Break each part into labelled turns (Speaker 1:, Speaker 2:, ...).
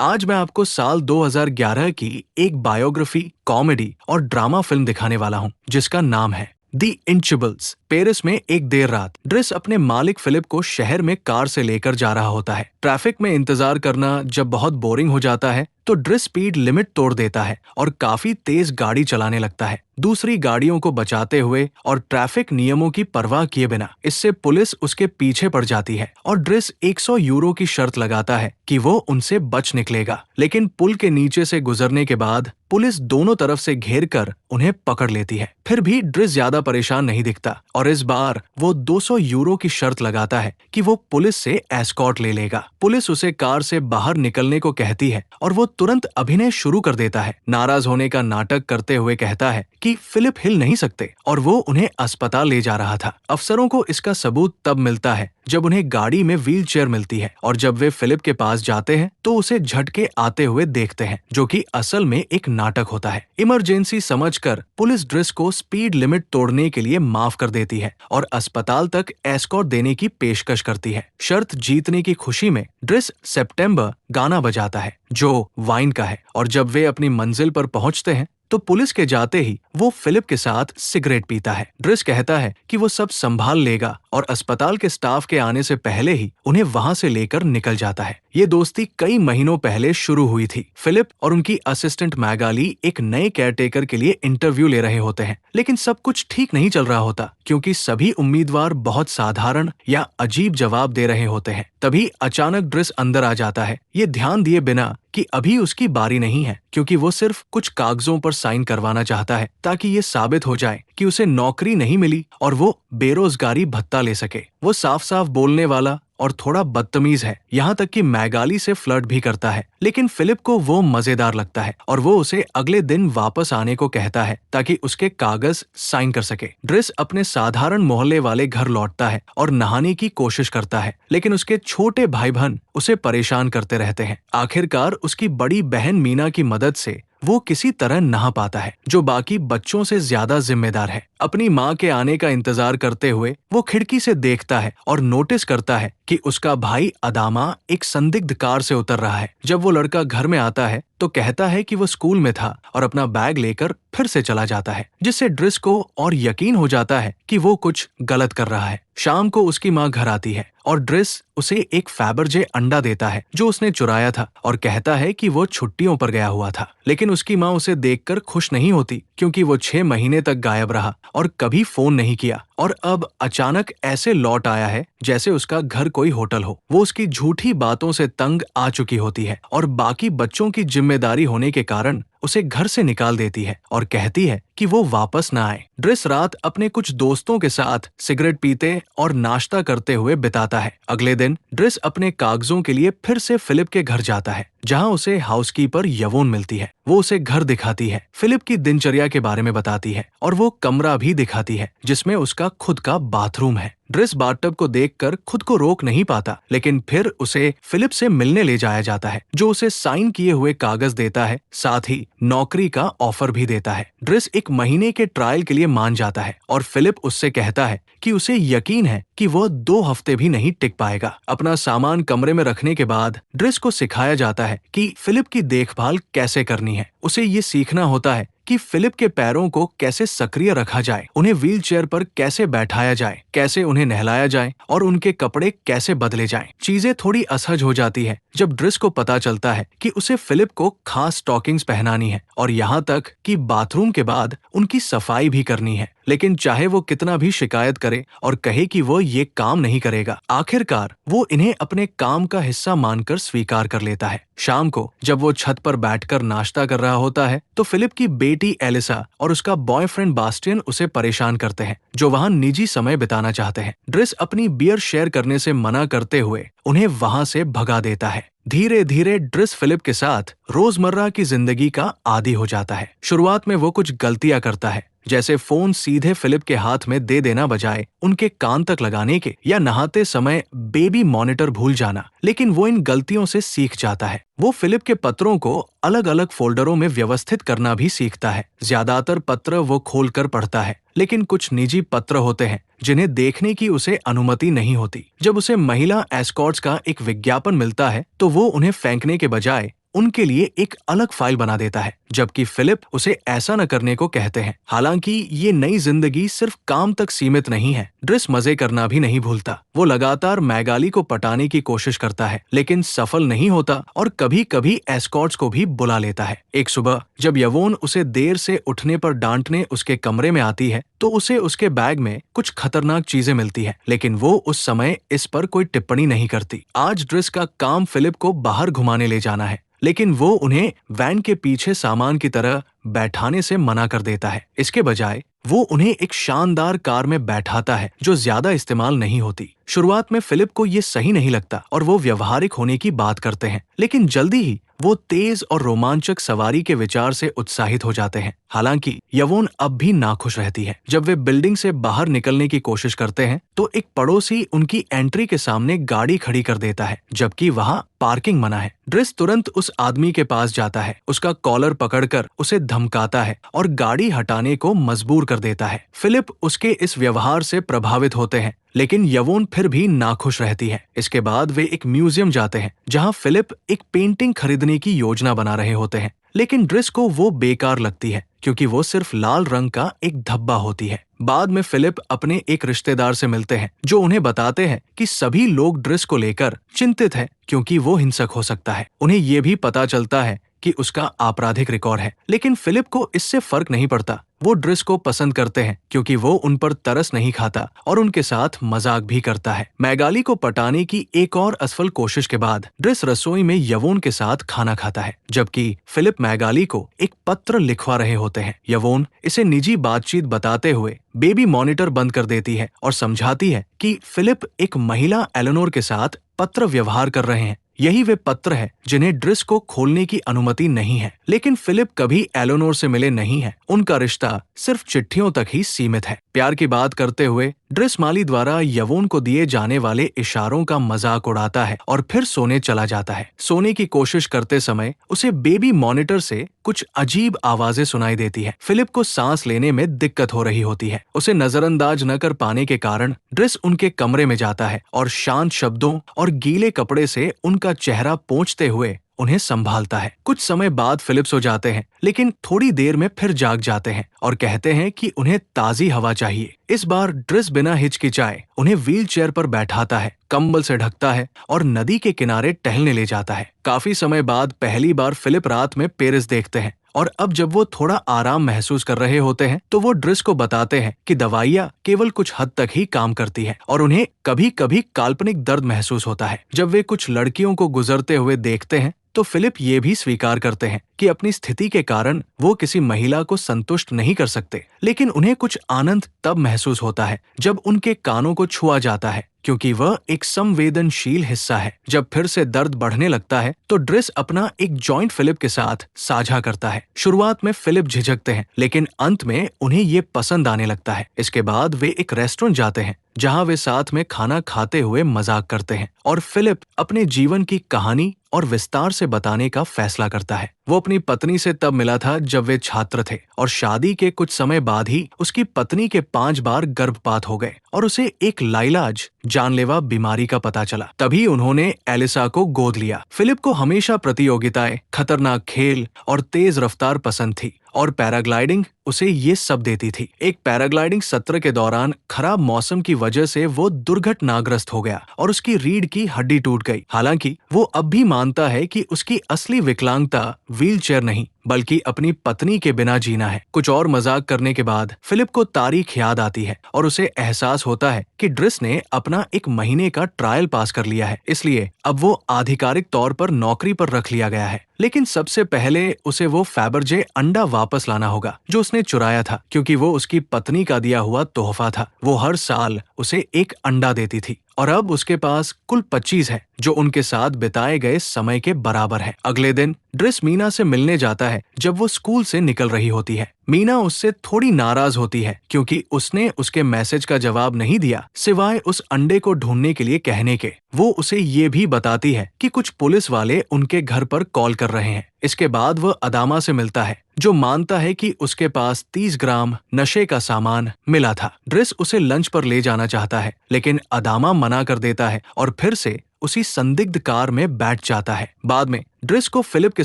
Speaker 1: आज मैं आपको साल 2011 की एक बायोग्राफी, कॉमेडी और ड्रामा फिल्म दिखाने वाला हूँ जिसका नाम है दी इंचेबल्स। पेरिस में एक देर रात ड्रिस अपने मालिक फिलिप को शहर में कार से लेकर जा रहा होता है। ट्रैफिक में इंतजार करना जब बहुत बोरिंग हो जाता है तो ड्रिस स्पीड लिमिट तोड़ देता है और काफी तेज गाड़ी चलाने लगता है, दूसरी गाड़ियों को बचाते हुए और ट्रैफिक नियमों की परवाह किए बिना। इससे पुलिस उसके पीछे पड़ जाती है और ड्रिस 100 यूरो की शर्त लगाता है कि वो उनसे बच निकलेगा। लेकिन पुल के नीचे से गुजरने के बाद पुलिस दोनों तरफ से घेर कर उन्हें पकड़ लेती है। फिर भी ड्रिस ज्यादा परेशान नहीं दिखता और इस बार वो 200 यूरो की शर्त लगाता है कि वो पुलिस से एस्कॉर्ट ले लेगा। पुलिस उसे कार से बाहर निकलने को कहती है और वो तुरंत अभिनय शुरू कर देता है। नाराज होने का नाटक करते हुए कहता है कि फिलिप हिल नहीं सकते और वो उन्हें अस्पताल ले जा रहा था। अफसरों को इसका सबूत तब मिलता है जब उन्हें गाड़ी में व्हील चेयर मिलती है और जब वे फिलिप के पास जाते हैं तो उसे झटके आते हुए देखते हैं, जो कि असल में एक नाटक होता है। इमरजेंसी समझकर पुलिस ड्रिस को स्पीड लिमिट तोड़ने के लिए माफ कर देती है और अस्पताल तक एस्कॉर्ट देने की पेशकश करती है। शर्त जीतने की खुशी में ड्रिस सितंबर गाना बजाता है जो वाइन का है और जब वे अपनी मंजिल पर पहुंचते हैं तो पुलिस के जाते ही वो फिलिप के साथ सिगरेट पीता है। ड्रिस कहता है कि वो सब संभाल लेगा और अस्पताल के स्टाफ के आने से पहले ही उन्हें वहां से लेकर निकल जाता है। ये दोस्ती कई महीनों पहले शुरू हुई थी। फिलिप और उनकी असिस्टेंट मैगाली एक नए केयरटेकर के लिए इंटरव्यू ले रहे होते हैं, लेकिन सब कुछ ठीक नहीं चल रहा होता क्योंकि सभी उम्मीदवार बहुत साधारण या अजीब जवाब दे रहे होते हैं। तभी अचानक ड्रिस अंदर आ जाता है, ये ध्यान दिए बिना कि अभी उसकी बारी नहीं है, क्योंकि वो सिर्फ कुछ कागजों पर साइन करवाना चाहता है ताकि ये साबित हो जाए कि उसे नौकरी नहीं मिली और वो बेरोजगारी भत्ता ले सके। वो साफ साफ बोलने वाला और थोड़ा बदतमीज है, यहाँ तक कि मैगाली से फ्लर्ट भी करता है। लेकिन फिलिप को वो मजेदार लगता है और वो उसे अगले दिन वापस आने को कहता है ताकि उसके कागज साइन कर सके। ड्रिस अपने साधारण मोहल्ले वाले घर लौटता है और नहाने की कोशिश करता है, लेकिन उसके छोटे भाई बहन उसे परेशान करते रहते हैं। आखिरकार उसकी बड़ी बहन मीना की मदद से वो किसी तरह नहा पाता है, जो बाकी बच्चों से ज्यादा जिम्मेदार है। अपनी माँ के आने का इंतजार करते हुए वो खिड़की से देखता है और नोटिस करता है कि उसका भाई अदामा एक संदिग्ध कार से उतर रहा है। जब वो लड़का घर में आता है तो कहता है कि वो स्कूल में था और अपना बैग लेकर फिर से चला जाता है, जिससे ड्रिस को और यकीन हो जाता है कि वो कुछ गलत कर रहा है। शाम को उसकी माँ घर आती है और ड्रिस उसे एक फैबरजे अंडा देता है जो उसने चुराया था और कहता है कि वो छुट्टियों पर गया हुआ था। लेकिन उसकी माँ उसे देखकर खुश नहीं होती क्योंकि वो 6 महीने तक गायब रहा और कभी फोन नहीं किया और अब अचानक ऐसे लौट आया है जैसे उसका घर कोई होटल हो। वो उसकी झूठी बातों से तंग आ चुकी होती है और बाकी बच्चों की जिम्मेदारी होने के कारण उसे घर से निकाल देती है और कहती है कि वो वापस न आए। ड्रिस रात अपने कुछ दोस्तों के साथ सिगरेट पीते और नाश्ता करते हुए बिताता है। अगले दिन ड्रिस अपने कागजों के लिए फिर से फिलिप के घर जाता है, जहां उसे हाउसकीपर यवोन मिलती है। वो उसे घर दिखाती है, फिलिप की दिनचर्या के बारे में बताती है और वो कमरा भी दिखाती है जिसमें उसका खुद का बाथरूम है। ड्रिस बाथटब को देखकर खुद को रोक नहीं पाता, लेकिन फिर उसे फिलिप से मिलने ले जाया जाता है जो उसे साइन किए हुए कागज देता है, साथ ही नौकरी का ऑफर भी देता है। ड्रिस 1 महीने के ट्रायल के लिए मान जाता है और फिलिप उससे कहता है कि उसे यकीन है कि वो 2 हफ्ते भी नहीं टिक पाएगा। अपना सामान कमरे में रखने के बाद ड्रिस को सिखाया जाता है कि फिलिप की देखभाल कैसे करनी है। उसे ये सीखना होता है कि फिलिप के पैरों को कैसे सक्रिय रखा जाए, उन्हें व्हील चेयर पर कैसे बैठाया जाए, कैसे उन्हें नहलाया जाए और उनके कपड़े कैसे बदले जाएं। चीजें थोड़ी असहज हो जाती है जब ड्रिस को पता चलता है कि उसे फिलिप को खास स्टॉकिंग्स पहनानी है और यहाँ तक कि बाथरूम के बाद उनकी सफाई भी करनी है। लेकिन चाहे वो कितना भी शिकायत करे और कहे कि वो ये काम नहीं करेगा, आखिरकार वो इन्हें अपने काम का हिस्सा मानकर स्वीकार कर लेता है। शाम को जब वो छत पर बैठकर नाश्ता कर रहा होता है तो फिलिप की बेटी एलिसा और उसका बॉयफ्रेंड बास्टियन उसे परेशान करते हैं, जो वहाँ निजी समय बिताना चाहते हैं। ड्रिस अपनी बियर शेयर करने से मना करते हुए उन्हें वहाँ से भगा देता है। धीरे धीरे ड्रिस फिलिप के साथ रोजमर्रा की जिंदगी का आदी हो जाता है। शुरुआत में वो कुछ गलतियां करता है, जैसे फोन सीधे फिलिप के हाथ में दे देना बजाय उनके कान तक लगाने के, या नहाते समय बेबी मॉनिटर भूल जाना। लेकिन वो इन गलतियों से सीख जाता है। वो फिलिप के पत्रों को अलग अलग फोल्डरों में व्यवस्थित करना भी सीखता है। ज्यादातर पत्र वो खोलकर पढ़ता है, लेकिन कुछ निजी पत्र होते हैं जिन्हें देखने की उसे अनुमति नहीं होती। जब उसे महिला एस्कॉर्ट्स का एक विज्ञापन मिलता है तो वो उन्हें फेंकने के बजाय उनके लिए एक अलग फाइल बना देता है, जबकि फिलिप उसे ऐसा न करने को कहते हैं। हालांकि ये नई जिंदगी सिर्फ काम तक सीमित नहीं है, ड्रिस मजे करना भी नहीं भूलता। वो लगातार मैगाली को पटाने की कोशिश करता है, लेकिन सफल नहीं होता और कभी कभी एस्कॉर्ट्स को भी बुला लेता है। एक सुबह जब यवोन उसे देर से उठने पर डांटने उसके कमरे में आती है, तो उसे उसके बैग में कुछ खतरनाक चीजें मिलती है, लेकिन वो उस समय इस पर कोई टिप्पणी नहीं करती। आज ड्रिस का काम फिलिप को बाहर घुमाने ले जाना है, लेकिन वो उन्हें वैन के पीछे सामान की तरह बैठाने से मना कर देता है। इसके बजाय वो उन्हें एक शानदार कार में बैठाता है जो ज्यादा इस्तेमाल नहीं होती। शुरुआत में फिलिप को ये सही नहीं लगता और वो व्यवहारिक होने की बात करते हैं, लेकिन जल्दी ही वो तेज और रोमांचक सवारी के विचार से उत्साहित हो जाते हैं। हालांकि यवोन अब भी नाखुश रहती है। जब वे बिल्डिंग से बाहर निकलने की कोशिश करते हैं, तो एक पड़ोसी उनकी एंट्री के सामने गाड़ी खड़ी कर देता है, जबकि वहाँ पार्किंग मना है। ड्रिस तुरंत उस आदमी के पास जाता है, उसका कॉलर पकड़कर उसे धमकाता है और गाड़ी हटाने को मजबूर कर देता है। फिलिप उसके इस व्यवहार से प्रभावित होते हैं, लेकिन यवोन फिर भी नाखुश रहती है। इसके बाद वे एक म्यूजियम जाते हैं, जहां फिलिप एक पेंटिंग खरीदने की योजना बना रहे होते हैं, लेकिन ड्रिस को वो बेकार लगती है क्योंकि वो सिर्फ लाल रंग का एक धब्बा होती है। बाद में फिलिप अपने एक रिश्तेदार से मिलते हैं, जो उन्हें बताते हैं कि सभी लोग ड्रिस को लेकर चिंतित हैं क्योंकि वो हिंसक हो सकता है। उन्हें ये भी पता चलता है कि उसका आपराधिक रिकॉर्ड है, लेकिन फिलिप को इससे फर्क नहीं पड़ता। वो ड्रिस को पसंद करते हैं क्योंकि वो उन पर तरस नहीं खाता और उनके साथ मजाक भी करता है। मैगाली को पटाने की एक और असफल कोशिश के बाद ड्रिस रसोई में यवोन के साथ खाना खाता है, जबकि फिलिप मैगाली को एक पत्र लिखवा रहे होते हैं। यवोन इसे निजी बातचीत बताते हुए बेबी मॉनिटर बंद कर देती है और समझाती है कि फिलिप एक महिला एलेनोर के साथ पत्र व्यवहार कर रहे हैं। यही वे पत्र है जिन्हें ड्रिस को खोलने की अनुमति नहीं है, लेकिन फिलिप कभी एलेनोर से मिले नहीं है। उनका रिश्ता सिर्फ चिट्ठियों तक ही सीमित है। प्यार की बात करते हुए ड्रिस माली द्वारा यवोन को दिए जाने वाले इशारों का मजाक उड़ाता है और फिर सोने चला जाता है। सोने की कोशिश करते समय उसे बेबी मॉनिटर से कुछ अजीब आवाजें सुनाई देती है। फिलिप को सांस लेने में दिक्कत हो रही होती है। उसे नजरअंदाज न कर पाने के कारण ड्रिस उनके कमरे में जाता है और शांत शब्दों और गीले कपड़े से उनका चेहरा पोंछते हुए उन्हें संभालता है। कुछ समय बाद फिलिप सो जाते हैं, लेकिन थोड़ी देर में फिर जाग जाते हैं और कहते हैं कि उन्हें ताजी हवा चाहिए। इस बार ड्रिस बिना हिचकिचाए उन्हें व्हील चेयर पर बैठाता है, कंबल से ढकता है और नदी के किनारे टहलने ले जाता है। काफी समय बाद पहली बार फिलिप रात में पेरिस देखते हैं और अब जब वो थोड़ा आराम महसूस कर रहे होते हैं, तो वो ड्रिस को बताते हैं कि दवाइयाँ केवल कुछ हद तक ही काम करती है और उन्हें कभी कभी काल्पनिक दर्द महसूस होता है। जब वे कुछ लड़कियों को गुजरते हुए देखते हैं, तो फिलिप ये भी स्वीकार करते हैं कि अपनी स्थिति के कारण वो किसी महिला को संतुष्ट नहीं कर सकते, लेकिन उन्हें कुछ आनंद तब महसूस होता है जब उनके कानों को छुआ जाता है, क्योंकि वह एक संवेदनशील हिस्सा है। जब फिर से दर्द बढ़ने लगता है, तो ड्रिस अपना एक जॉइंट फिलिप के साथ साझा करता है। शुरुआत में फिलिप झिझकते हैं, लेकिन अंत में उन्हें ये पसंद आने लगता है। इसके बाद वे एक रेस्टोरेंट जाते हैं, जहां वे साथ में खाना खाते हुए मजाक करते हैं और फिलिप अपने जीवन की कहानी और विस्तार से बताने का फैसला करता है। वो अपनी पत्नी से तब मिला था जब वे छात्र थे और शादी के कुछ समय बाद ही उसकी पत्नी के 5 बार गर्भपात हो गए और उसे एक लाइलाज जानलेवा बीमारी का पता चला। तभी उन्होंने एलिसा को गोद लिया। फिलिप को हमेशा प्रतियोगिताएं, खतरनाक खेल और तेज रफ्तार पसंद थी और पैराग्लाइडिंग उसे ये सब देती थी। एक पैराग्लाइडिंग सत्र के दौरान खराब मौसम की वजह से वो दुर्घटनाग्रस्त हो गया और उसकी रीढ़ की हड्डी टूट गई। हालांकि वो अब भी मानता है कि उसकी असली विकलांगता व्हीलचेयर नहीं, बल्कि अपनी पत्नी के बिना जीना है। कुछ और मजाक करने के बाद फिलिप को तारीख याद आती है और उसे एहसास होता है कि ड्रिस ने अपना 1 महीने का ट्रायल पास कर लिया है, इसलिए अब वो आधिकारिक तौर पर नौकरी पर रख लिया गया है। लेकिन सबसे पहले उसे वो फैबरजे अंडा वापस लाना होगा जो उसने चुराया था, क्योंकि वो उसकी पत्नी का दिया हुआ तोहफा था। वो हर साल उसे 1 अंडा देती थी और अब उसके पास कुल 25 है, जो उनके साथ बिताए गए समय के बराबर है। अगले दिन ड्रिस मीना से मिलने जाता है जब वो स्कूल से निकल रही होती है। मीना उससे थोड़ी नाराज होती है क्योंकि उसने उसके मैसेज का जवाब नहीं दिया, सिवाय उस अंडे को ढूंढने के लिए कहने के। वो उसे ये भी बताती है कि कुछ पुलिस वाले उनके घर पर कॉल कर रहे हैं। इसके बाद वह अदामा से मिलता है, जो मानता है कि उसके पास 30 ग्राम नशे का सामान मिला था। ड्रिस उसे लंच पर ले जाना चाहता है, लेकिन अदामा मना कर देता है और फिर से उसी संदिग्ध कार में बैठ जाता है। बाद में ड्रिस को फिलिप के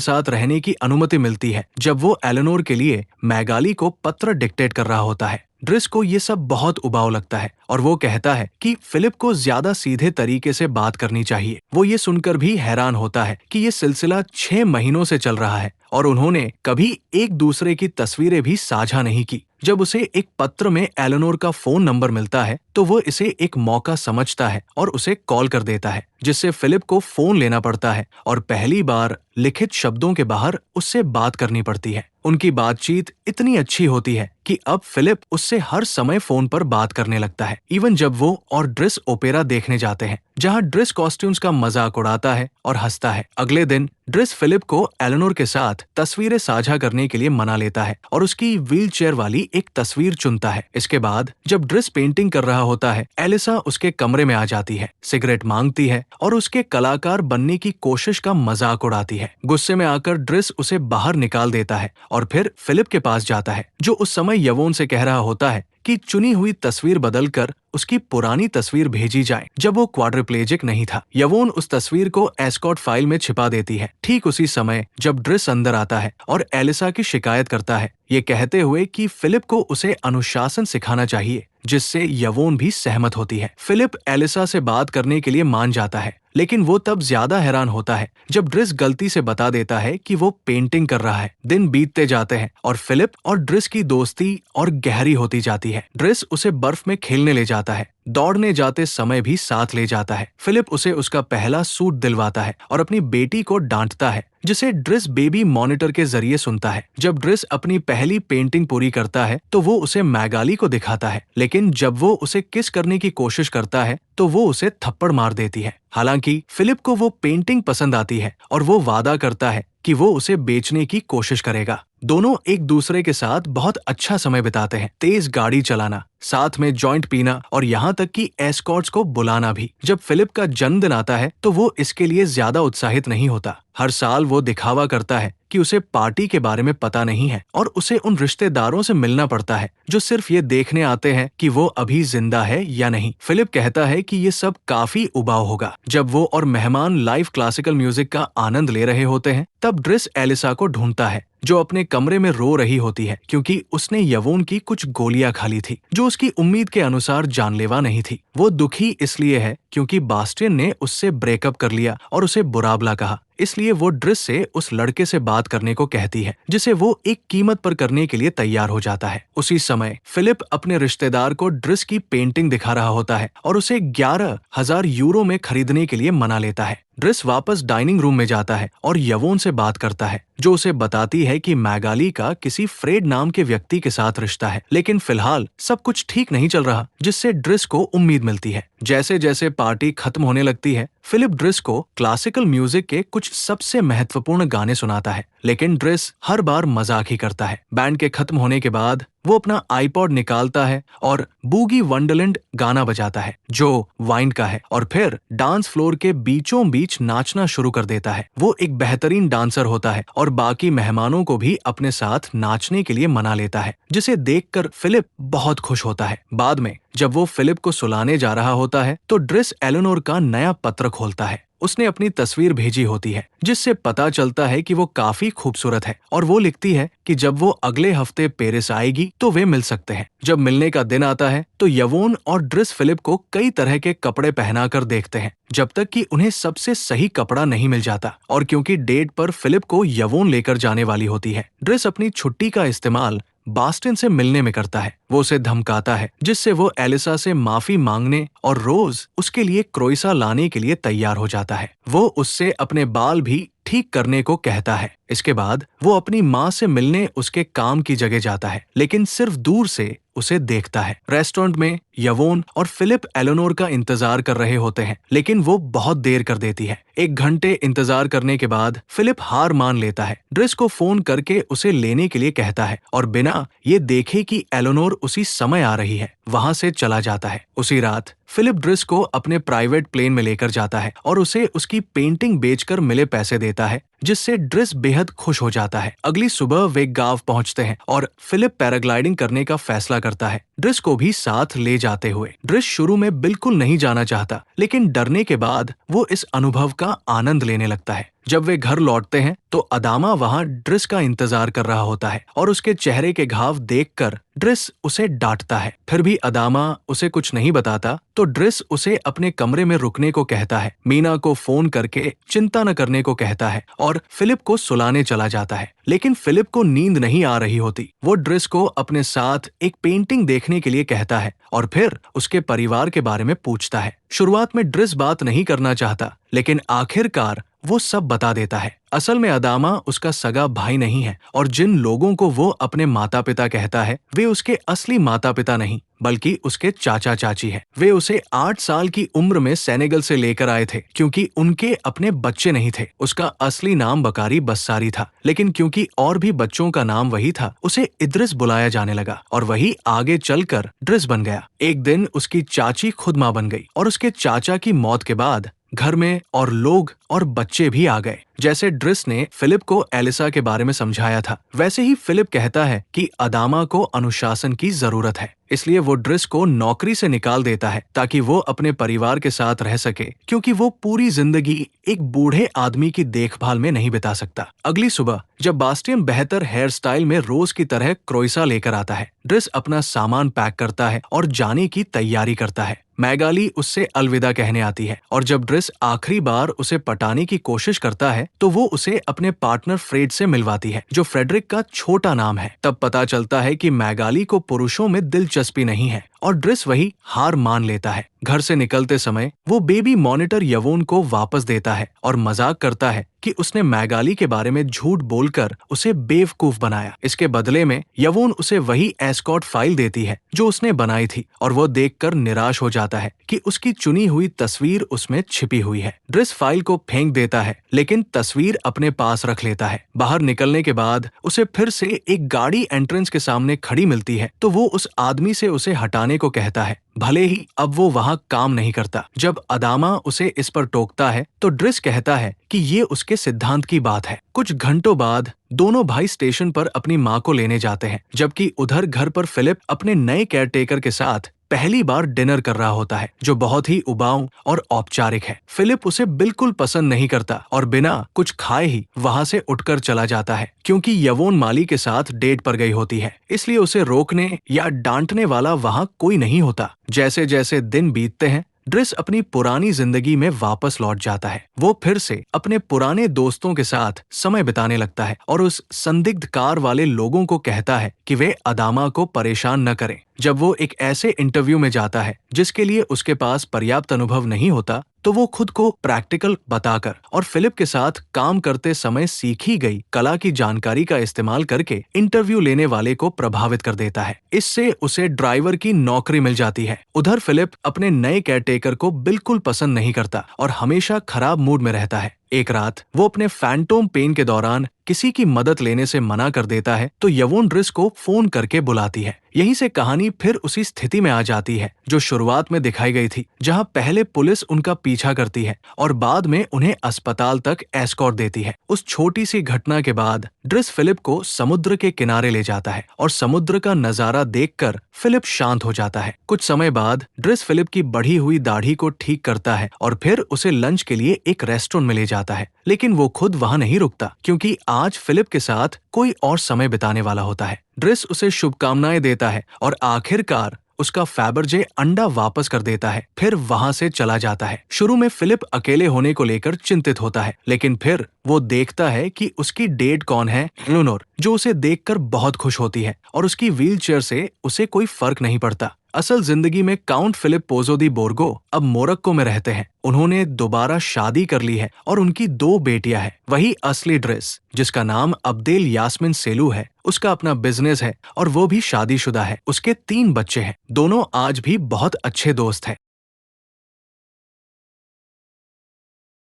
Speaker 1: साथ रहने की अनुमति मिलती है जब वो एलेनोर के लिए मैगाली को पत्र डिक्टेट कर रहा होता है। ड्रिस को ये सब बहुत उबाऊ लगता है और वो कहता है कि फिलिप को ज्यादा सीधे तरीके से बात करनी चाहिए। वो ये सुनकर भी हैरान होता है कि ये सिलसिला 6 महीनों से चल रहा है और उन्होंने कभी एक दूसरे की तस्वीरें भी साझा नहीं की। जब उसे एक पत्र में एलेनोर का फोन नंबर मिलता है तो वो इसे एक मौका समझता है और उसे कॉल कर देता है, जिससे फिलिप को फोन लेना पड़ता है और पहली बार लिखित शब्दों के बाहर उससे बात करनी पड़ती है। उनकी बातचीत इतनी अच्छी होती है कि अब फिलिप उससे हर समय फोन पर बात करने लगता है, इवन जब वो और ड्रिस ओपेरा देखने जाते हैं, जहां ड्रिस कॉस्ट्यूम्स का मजाक उड़ाता है और हंसता है। अगले दिन ड्रिस फिलिप को एलेनोर के साथ तस्वीरें साझा करने के लिए मना लेता है और उसकी व्हीलचेयर वाली एक तस्वीर चुनता है। इसके बाद जब ड्रिस पेंटिंग कर रहा होता है, एलिसा उसके कमरे में आ जाती है, सिगरेट मांगती है और उसके कलाकार बनने की कोशिश का मजाक उड़ाती है। गुस्से में आकर ड्रिस उसे बाहर निकाल देता है और फिर फिलिप के पास जाता है, जो उस समय यवोन से कह रहा होता है कि चुनी हुई तस्वीर बदलकर उसकी पुरानी तस्वीर भेजी जाए जब वो क्वाड्रिप्लेजिक नहीं था। यवोन उस तस्वीर को एस्कॉर्ट फाइल में छिपा देती है। ठीक उसी समय जब ड्रिस अंदर आता है और एलिसा की शिकायत करता है, ये कहते हुए कि फिलिप को उसे अनुशासन सिखाना चाहिए, जिससे यवोन भी सहमत होती है। फिलिप एलिसा से बात करने के लिए मान जाता है, लेकिन वो तब ज्यादा हैरान होता है जब ड्रिस गलती से बता देता है कि वो पेंटिंग कर रहा है। दिन बीतते जाते हैं और फिलिप और ड्रिस की दोस्ती और गहरी होती जाती है। ड्रिस उसे बर्फ में खेलने ले जाता है, दौड़ने जाते समय भी साथ ले जाता है। फिलिप उसे उसका पहला सूट दिलवाता है और अपनी बेटी को डांटता है, जिसे ड्रिस बेबी मॉनिटर के जरिए सुनता है। जब ड्रिस अपनी पहली पेंटिंग पूरी करता है तो वो उसे मैगाली को दिखाता है, लेकिन जब वो उसे किस करने की कोशिश करता है तो वो उसे थप्पड़ मार देती है। हालांकि फिलिप को वो पेंटिंग पसंद आती है और वो वादा करता है कि वो उसे बेचने की कोशिश करेगा। दोनों एक दूसरे के साथ बहुत अच्छा समय बिताते हैं, तेज गाड़ी चलाना, साथ में जॉइंट पीना और यहाँ तक कि एस्कॉर्ट्स को बुलाना भी। जब फिलिप का जन्मदिन आता है तो वो इसके लिए ज्यादा उत्साहित नहीं होता। हर साल वो दिखावा करता है कि उसे पार्टी के बारे में पता नहीं है और उसे उन रिश्तेदारों से मिलना पड़ता है जो सिर्फ ये देखने आते हैं कि वो अभी जिंदा है या नहीं। फिलिप कहता है कि ये सब काफी उबाऊ होगा। जब वो और मेहमान लाइव क्लासिकल म्यूजिक का आनंद ले रहे होते हैं, तब ड्रिस एलिसा को ढूंढता है, जो अपने कमरे में रो रही होती है क्योंकि उसने यवोन की कुछ गोलियां खा ली थी, जो उसकी उम्मीद के अनुसार जानलेवा नहीं थी। वो दुखी इसलिए है क्योंकि बास्टियन ने उससे ब्रेकअप कर लिया और उसे बुराबला कहा, इसलिए वो ड्रिस से उस लड़के से बात करने को कहती है, जिसे वो एक कीमत पर करने के लिए तैयार हो जाता है। उसी समय फिलिप अपने रिश्तेदार को ड्रिस की पेंटिंग दिखा रहा होता है और उसे 11,000 यूरो में खरीदने के लिए मना लेता है। ड्रिस वापस डाइनिंग रूम में जाता है और यवोन से बात करता है, जो उसे बताती है कि मैगाली का किसी फ्रेड नाम के व्यक्ति के साथ रिश्ता है, लेकिन फिलहाल सब कुछ ठीक नहीं चल रहा, जिससे ड्रिस को उम्मीद मिलती है। जैसे जैसे पार्टी खत्म होने लगती है, फिलिप ड्रिस को क्लासिकल म्यूजिक के कुछ सबसे महत्वपूर्ण गाने सुनाता है, लेकिन ड्रिस हर बार मजाक ही करता है। बैंड के खत्म होने के बाद वो अपना आईपॉड निकालता है और बूगी वंडरलैंड गाना बजाता है, जो वाइन का है, और फिर डांस फ्लोर के बीचों बीच नाचना शुरू कर देता है। वो एक बेहतरीन डांसर होता है और बाकी मेहमानों को भी अपने साथ नाचने के लिए मना लेता है, जिसे देखकर फिलिप बहुत खुश होता है। बाद में जब वो फिलिप को सुलाने जा रहा होता है तो ड्रिस एलेनोर का नया पत्र खोलता है। उसने अपनी तस्वीर भेजी होती है, जिससे पता चलता है कि वो काफी खूबसूरत है, और वो लिखती है कि जब वो अगले हफ्ते पेरिस आएगी तो वे मिल सकते हैं। जब मिलने का दिन आता है तो यवोन और ड्रिस फिलिप को कई तरह के कपड़े पहनाकर देखते हैं, जब तक कि उन्हें सबसे सही कपड़ा नहीं मिल जाता। और क्योंकि डेट पर फिलिप को यवोन लेकर जाने वाली होती है, ड्रिस अपनी छुट्टी का इस्तेमाल बास्टिन से मिलने में करता है। वो उसे धमकाता है, जिससे वो एलिसा से माफी मांगने और रोज उसके लिए क्रोइसा लाने के लिए तैयार हो जाता है। वो उससे अपने बाल भी ठीक करने को कहता है। इसके बाद वो अपनी माँ से मिलने उसके काम की जगह जाता है, लेकिन सिर्फ दूर से उसे देखता है। रेस्टोरेंट में यवोन और फिलिप एलेनोर का इंतजार कर रहे होते हैं, लेकिन वो बहुत देर कर देती है। 1 घंटे इंतजार करने के बाद फिलिप हार मान लेता है, ड्रिस को फोन करके उसे लेने के लिए कहता है और बिना ये देखे कि एलेनोर उसी समय आ रही है, वहां से चला जाता है। उसी रात फिलिप ड्रिस को अपने प्राइवेट प्लेन में लेकर जाता है और उसे उसकी पेंटिंग बेचकर मिले पैसे देता है, जिससे ड्रिस बेहद खुश हो जाता है। अगली सुबह वे गांव पहुंचते हैं और फिलिप पैराग्लाइडिंग करने का फैसला करता है, ड्रिस को भी साथ ले जाते हुए। ड्रिस शुरू में बिल्कुल नहीं जाना चाहता, लेकिन डरने के बाद वो इस अनुभव का आनंद लेने लगता है। जब वे घर लौटते हैं तो अदामा वहाँ ड्रिस का इंतजार कर रहा होता है और उसके चेहरे के घाव देखकर ड्रिस उसे डांटता है। फिर भी अदामा उसे कुछ नहीं बताता तो ड्रिस उसे अपने कमरे में रुकने को कहता है, मीना को फोन करके चिंता न करने को कहता है और फिलिप को सुलाने चला जाता है। लेकिन फिलिप को नींद नहीं आ रही होती। वो ड्रिस को अपने साथ एक पेंटिंग देखने के लिए कहता है और फिर उसके परिवार के बारे में पूछता है। शुरुआत में ड्रिस बात नहीं करना चाहता, लेकिन आखिरकार वो सब बता देता है। असल में अदामा उसका सगा भाई नहीं है और जिन लोगों को वो अपने माता पिता कहता है वे उसके असली माता पिता नहीं बल्कि उसके चाचा चाची है। वे उसे 8 साल की उम्र में सेनेगल से लेकर आए थे क्योंकि उनके अपने बच्चे नहीं थे। उसका असली नाम बकारी बस्सारी था, लेकिन क्योंकि और भी बच्चों का नाम वही था उसे इद्रिस बुलाया जाने लगा और वही आगे चलकर ड्रिस बन गया। एक दिन उसकी चाची खुद मां बन गई और उसके चाचा की मौत के बाद घर में और लोग और बच्चे भी आ गए। जैसे ड्रिस ने फिलिप को एलिसा के बारे में समझाया था, वैसे ही फिलिप कहता है कि अदामा को अनुशासन की जरूरत है, इसलिए वो ड्रिस को नौकरी से निकाल देता है ताकि वो अपने परिवार के साथ रह सके, क्योंकि वो पूरी जिंदगी एक बूढ़े आदमी की देखभाल में नहीं बिता सकता। अगली सुबह जब बास्टियन बेहतर हेयर स्टाइल में रोज की तरह क्रोइसा लेकर आता है, ड्रिस अपना सामान पैक करता है और जाने की तैयारी करता है। मैगाली उससे अलविदा कहने आती है और जब ड्रिस आखिरी बार उसे पटाने की कोशिश करता है तो वो उसे अपने पार्टनर फ्रेड से मिलवाती है, जो फ्रेडरिक का छोटा नाम है। तब पता चलता है कि मैगाली को पुरुषों में दिलचस्पी नहीं है और ड्रिस वही हार मान लेता है। घर से निकलते समय वो बेबी मॉनिटर यवोन को वापस देता है और मजाक करता है कि उसने मैगाली के बारे में झूठ बोलकर उसे बेवकूफ बनाया। इसके बदले में यवोन उसे वही एस्कॉर्ट फाइल देती है जो उसने बनाई थी और वो देखकर निराश हो जाता है कि उसकी चुनी हुई तस्वीर उसमें छिपी हुई है। ड्रिस फाइल को फेंक देता है लेकिन तस्वीर अपने पास रख लेता है। बाहर निकलने के बाद उसे फिर से एक गाड़ी एंट्रेंस के सामने खड़ी मिलती है तो वो उस आदमी से उसे हटाने को कहता है, भले ही अब वो वहाँ काम नहीं करता। जब अदामा उसे इस पर टोकता है तो ड्रिस कहता है कि ये उसके सिद्धांत की बात है। कुछ घंटों बाद दोनों भाई स्टेशन पर अपनी माँ को लेने जाते हैं, जबकि उधर घर पर फिलिप अपने नए केयरटेकर के साथ पहली बार डिनर कर रहा होता है, जो बहुत ही उबाऊ और औपचारिक है। फिलिप उसे बिल्कुल पसंद नहीं करता और बिना कुछ खाए ही वहाँ से उठकर चला जाता है, क्योंकि यवोन माली के साथ डेट पर गई होती है, इसलिए उसे रोकने या डांटने वाला वहाँ कोई नहीं होता। जैसे जैसे दिन बीतते हैं ड्रिस अपनी पुरानी जिंदगी में वापस लौट जाता है। वो फिर से अपने पुराने दोस्तों के साथ समय बिताने लगता है और उस संदिग्ध कार वाले लोगों को कहता है कि वे अदामा को परेशान न करें। जब वो एक ऐसे इंटरव्यू में जाता है जिसके लिए उसके पास पर्याप्त अनुभव नहीं होता तो वो खुद को प्रैक्टिकल बताकर और फिलिप के साथ काम करते समय सीखी गई कला की जानकारी का इस्तेमाल करके इंटरव्यू लेने वाले को प्रभावित कर देता है। इससे उसे ड्राइवर की नौकरी मिल जाती है। उधर फिलिप अपने नए केयरटेकर को बिल्कुल पसंद नहीं करता और हमेशा खराब मूड में रहता है। एक रात वो अपने फैंटोम पेन के दौरान किसी की मदद लेने से मना कर देता है तो यवोन ड्रिस को फोन करके बुलाती है। यहीं से कहानी फिर उसी स्थिति में आ जाती है जो शुरुआत में दिखाई गई थी, जहां पहले पुलिस उनका पीछा करती है और बाद में उन्हें अस्पताल तक एस्कॉर्ट देती है। उस छोटी सी घटना के बाद ड्रिस फिलिप को समुद्र के किनारे ले जाता है और समुद्र का नजारा देखकर फिलिप शांत हो जाता है। कुछ समय बाद ड्रिस फिलिप की बढ़ी हुई दाढ़ी को ठीक करता है और फिर उसे लंच के लिए एक रेस्टोरेंट में ले जाता है, लेकिन वो खुद वहां नहीं रुकता क्योंकि आज फिलिप के साथ कोई और समय बिताने वाला होता है। ड्रिस उसे शुभकामनाएं देता है और आखिरकार उसका फैबरजे अंडा वापस कर देता है, फिर वहां से चला जाता है। शुरू में फिलिप अकेले होने को लेकर चिंतित होता है, लेकिन फिर वो देखता है कि उसकी डेट कौन है, एलेनोर, जो उसे देखकर बहुत खुश होती है और उसकी व्हीलचेयर से उसे कोई फर्क नहीं पड़ता। असल जिंदगी में काउंट फिलिप पोजो दी बोर्गो अब मोरक्को में रहते हैं। उन्होंने दोबारा शादी कर ली है और उनकी 2 बेटियां हैं। वही असली ड्रिस, जिसका नाम अब्देल यास्मिन सेलू है, उसका अपना बिजनेस है और वो भी शादीशुदा है। उसके 3 बच्चे हैं। दोनों आज भी बहुत अच्छे दोस्त हैं।